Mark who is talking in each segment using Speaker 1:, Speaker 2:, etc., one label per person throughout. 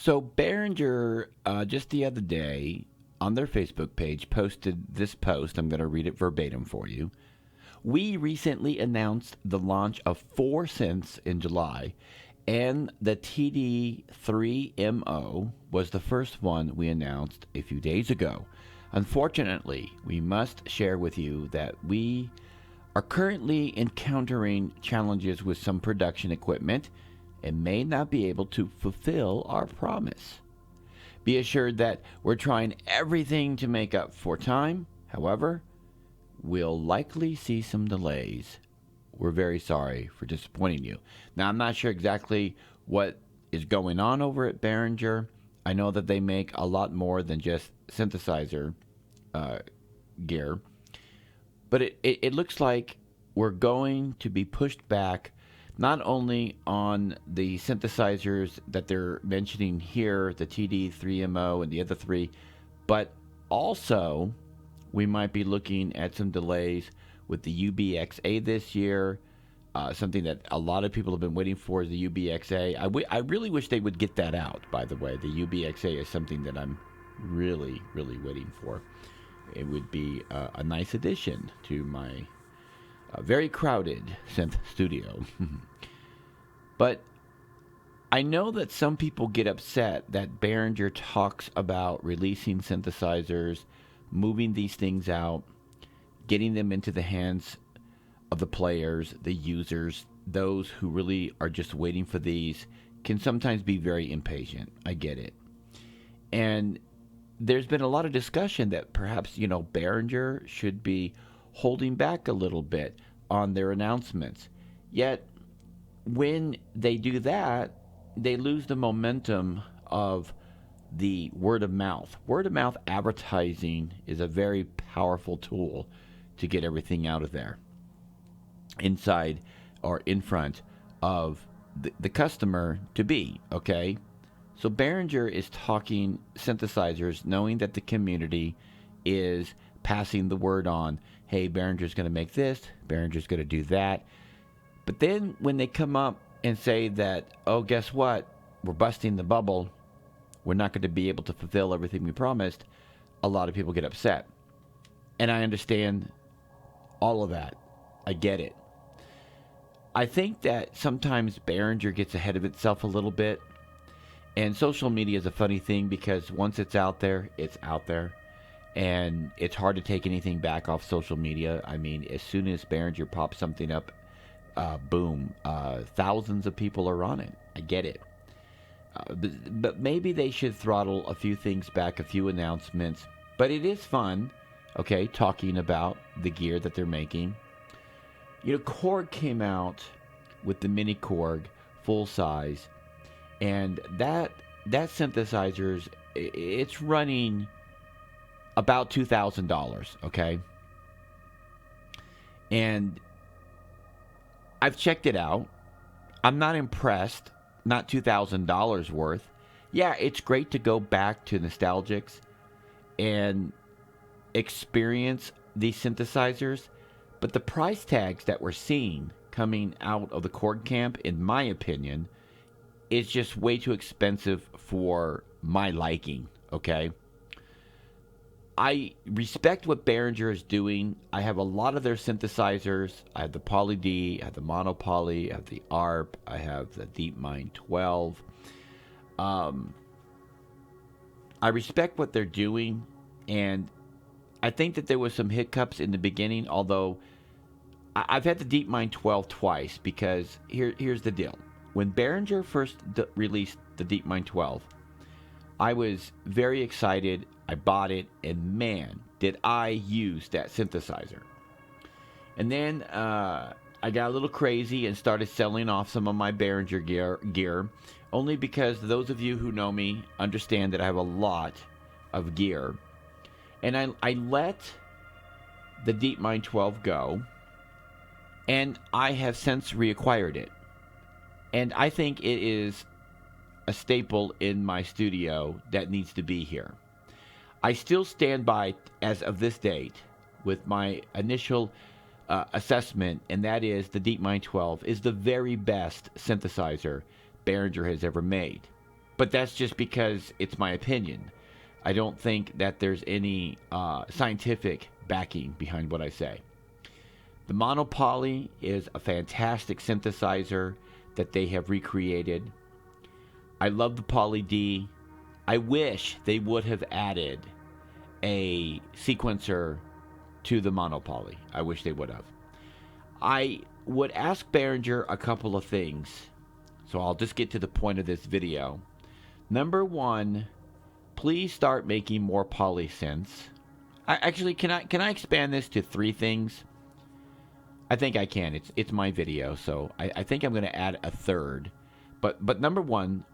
Speaker 1: So Behringer, just the other day on their Facebook page, posted this post. I'm going to read it verbatim for you. We recently announced the launch of 4 synths in July, and the TD3MO was the first one we announced a few days ago. Unfortunately, we must share with you that we are currently encountering challenges with some production equipment and may not be able to fulfill our promise. Be assured that we're trying everything to make up for time. However, we'll likely see some delays. We're very sorry for disappointing you. Now, I'm not sure exactly what is going on over at Behringer. I know that they make a lot more than just synthesizer gear. But it looks like we're going to be pushed back not only on the synthesizers that they're mentioning here, the TD3MO and the other three, but also we might be looking at some delays with the UBXA this year. Something that a lot of people have been waiting for is the UBXA. I really wish they would get that out, by the way. The UBXA is something that I'm really, really waiting for. It would be a nice addition to my very crowded synth studio. But I know that some people get upset that Behringer talks about releasing synthesizers, moving these things out, getting them into the hands of the players, the users, those who really are just waiting for these, can sometimes be very impatient. I get it. And there's been a lot of discussion that perhaps, Behringer should be holding back a little bit on their announcements. Yet, when they do that, they lose the momentum of the word of mouth. Word of mouth advertising is a very powerful tool to get everything out of there, inside or in front of the customer to be, okay? So Behringer is talking synthesizers, knowing that the community is passing the word on. Hey, Behringer's going to make this, Behringer's going to do that. But then when they come up and say that, oh, guess what? We're busting the bubble. We're not going to be able to fulfill everything we promised. A lot of people get upset. And I understand all of that. I get it. I think that sometimes Behringer gets ahead of itself a little bit. And social media is a funny thing because once it's out there, it's out there. And it's hard to take anything back off social media. I mean, as soon as Behringer pops something up, boom, thousands of people are on it. I get it. But maybe they should throttle a few things back, a few announcements. But it is fun, okay, talking about the gear that they're making. Korg came out with the Mini Korg full size, and that synthesizer's, it's running about $2,000, okay? And I've checked it out. I'm not impressed. Not $2,000 worth. Yeah, it's great to go back to nostalgics and experience these synthesizers, but the price tags that we're seeing coming out of the Korg camp, in my opinion, is just way too expensive for my liking, okay? I respect what Behringer is doing. I have a lot of their synthesizers. I have the Poly D, I have the Mono Poly, I have the ARP, I have the DeepMind 12. I respect what they're doing, and I think that there was some hiccups in the beginning, although I've had the DeepMind 12 twice, because here's the deal. When Behringer first released the DeepMind 12, I was very excited. I bought it, and man, did I use that synthesizer. And then I got a little crazy and started selling off some of my Behringer gear, only because those of you who know me understand that I have a lot of gear. And I let the DeepMind 12 go, and I have since reacquired it. And I think it is a staple in my studio that needs to be here. I still stand by, as of this date, with my initial assessment, and that is the DeepMind 12 is the very best synthesizer Behringer has ever made. But that's just because it's my opinion. I don't think that there's any scientific backing behind what I say. The Monopoly is a fantastic synthesizer that they have recreated. I love the Poly D. I wish they would have added a sequencer to the Monopoly. I wish they would have. I would ask Behringer a couple of things. So I'll just get to the point of this video. Number one, please start making more polysynths. Actually, can I expand this to 3 things? I think I can. It's my video, so I think I'm going to add a third. But number one,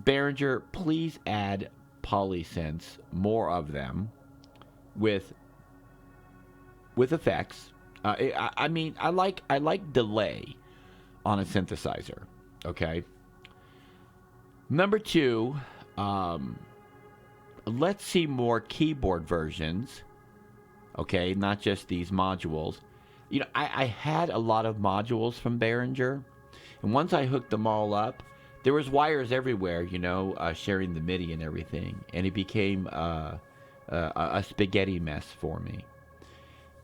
Speaker 1: Behringer, please add polysynths, more of them, with effects. I mean, I like delay on a synthesizer. Okay. Number 2, let's see more keyboard versions. Okay, not just these modules. You know, I had a lot of modules from Behringer, and once I hooked them all up, there was wires everywhere, you know, sharing the MIDI and everything, and it became a spaghetti mess for me.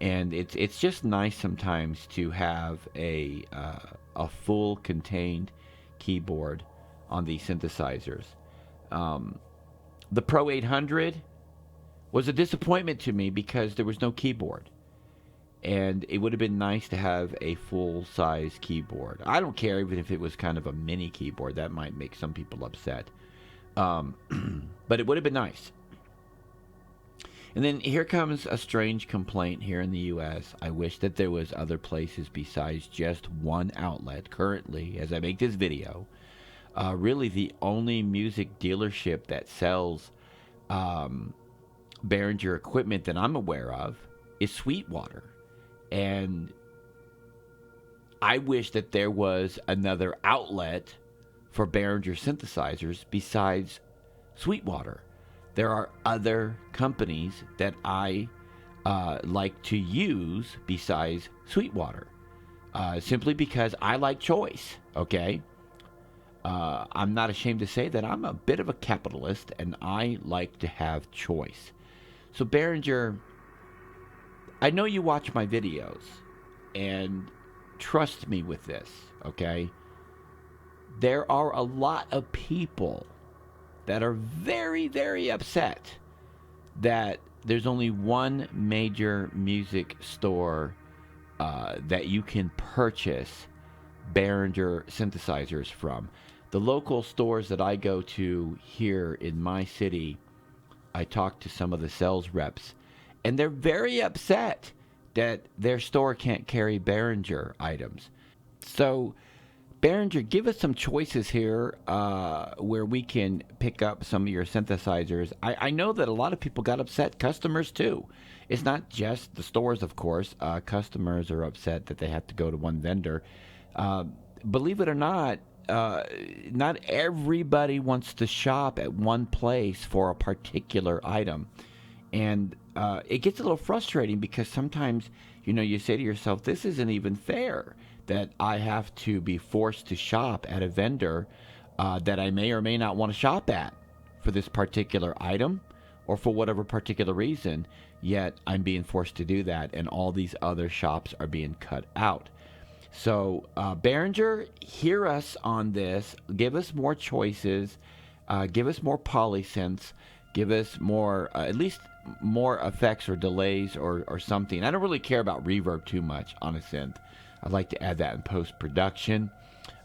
Speaker 1: And it's just nice sometimes to have a full contained keyboard on these synthesizers. The Pro 800 was a disappointment to me because there was no keyboard. And it would have been nice to have a full-size keyboard. I don't care even if it was kind of a mini keyboard. That might make some people upset. But it would have been nice. And then here comes a strange complaint here in the U.S. I wish that there was other places besides just one outlet. Currently, as I make this video, really the only music dealership that sells Behringer equipment that I'm aware of is Sweetwater. And I wish that there was another outlet for Behringer synthesizers besides Sweetwater. There are other companies that I like to use besides Sweetwater, simply because I like choice, okay? I'm not ashamed to say that I'm a bit of a capitalist, and I like to have choice. So Behringer, I know you watch my videos, and trust me with this, okay? There are a lot of people that are very, very upset that there's only one major music store that you can purchase Behringer synthesizers from. The local stores that I go to here in my city, I talk to some of the sales reps, and they're very upset that their store can't carry Behringer items. So, Behringer, give us some choices here where we can pick up some of your synthesizers. I know that a lot of people got upset, customers too. It's not just the stores, of course. Customers are upset that they have to go to one vendor. Believe it or not everybody wants to shop at one place for a particular item. And it gets a little frustrating because sometimes, you know, you say to yourself, this isn't even fair that I have to be forced to shop at a vendor that I may or may not want to shop at for this particular item or for whatever particular reason, yet I'm being forced to do that, and all these other shops are being cut out. So, Behringer, hear us on this. Give us more choices. Give us more polysynths. Give us more, at least more effects or delays or something. I don't really care about reverb too much on a synth. I'd like to add that in post-production.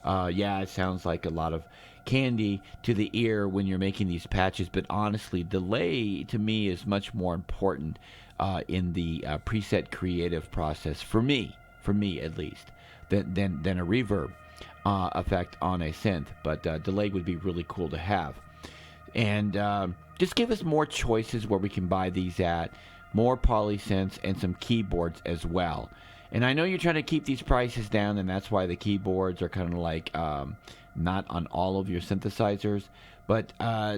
Speaker 1: Yeah, it sounds like a lot of candy to the ear when you're making these patches, but honestly, delay to me is much more important in the preset creative process, for me at least, than a reverb effect on a synth. But delay would be really cool to have. And just give us more choices where we can buy these at, more polysynths, and some keyboards as well. And I know you're trying to keep these prices down, and that's why the keyboards are kind of like not on all of your synthesizers. But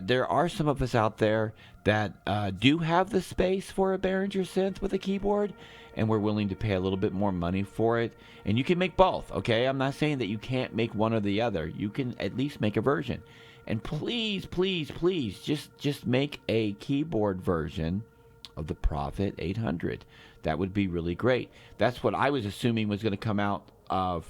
Speaker 1: there are some of us out there that do have the space for a Behringer synth with a keyboard, and we're willing to pay a little bit more money for it. And you can make both, okay? I'm not saying that you can't make one or the other. You can at least make a version. And please, please, please, just make a keyboard version of the Prophet 800. That would be really great. That's what I was assuming was going to come out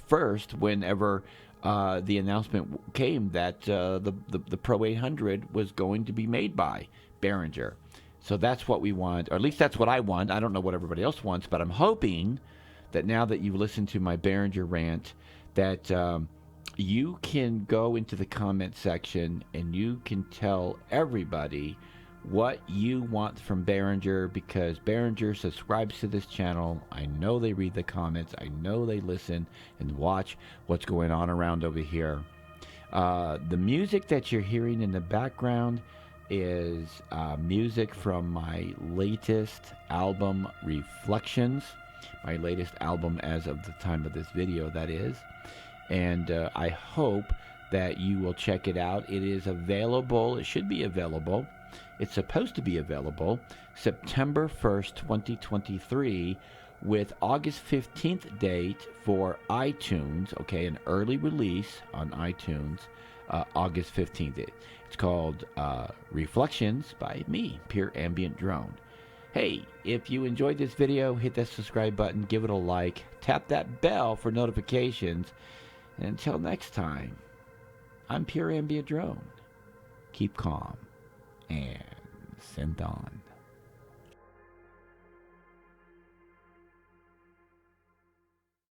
Speaker 1: first whenever the announcement came that the Pro 800 was going to be made by Behringer. So that's what we want, or at least that's what I want. I don't know what everybody else wants, but I'm hoping that now that you've listened to my Behringer rant, that you can go into the comment section and you can tell everybody what you want from Behringer, because Behringer subscribes to this channel. I know they read the comments. I know they listen and watch what's going on around over here. The music that you're hearing in the background is music from my latest album, Reflections. My latest album as of the time of this video, that is. And I hope that you will check it out. It is available. It should be available. It's supposed to be available September 1st, 2023, with August 15th date for iTunes. Okay, an early release on iTunes, August 15th. It's called Reflections by me, Pure Ambient Drone. Hey, if you enjoyed this video, hit that subscribe button, give it a like, tap that bell for notifications. And until next time, I'm Pure Ambient Drone. Keep calm and send on.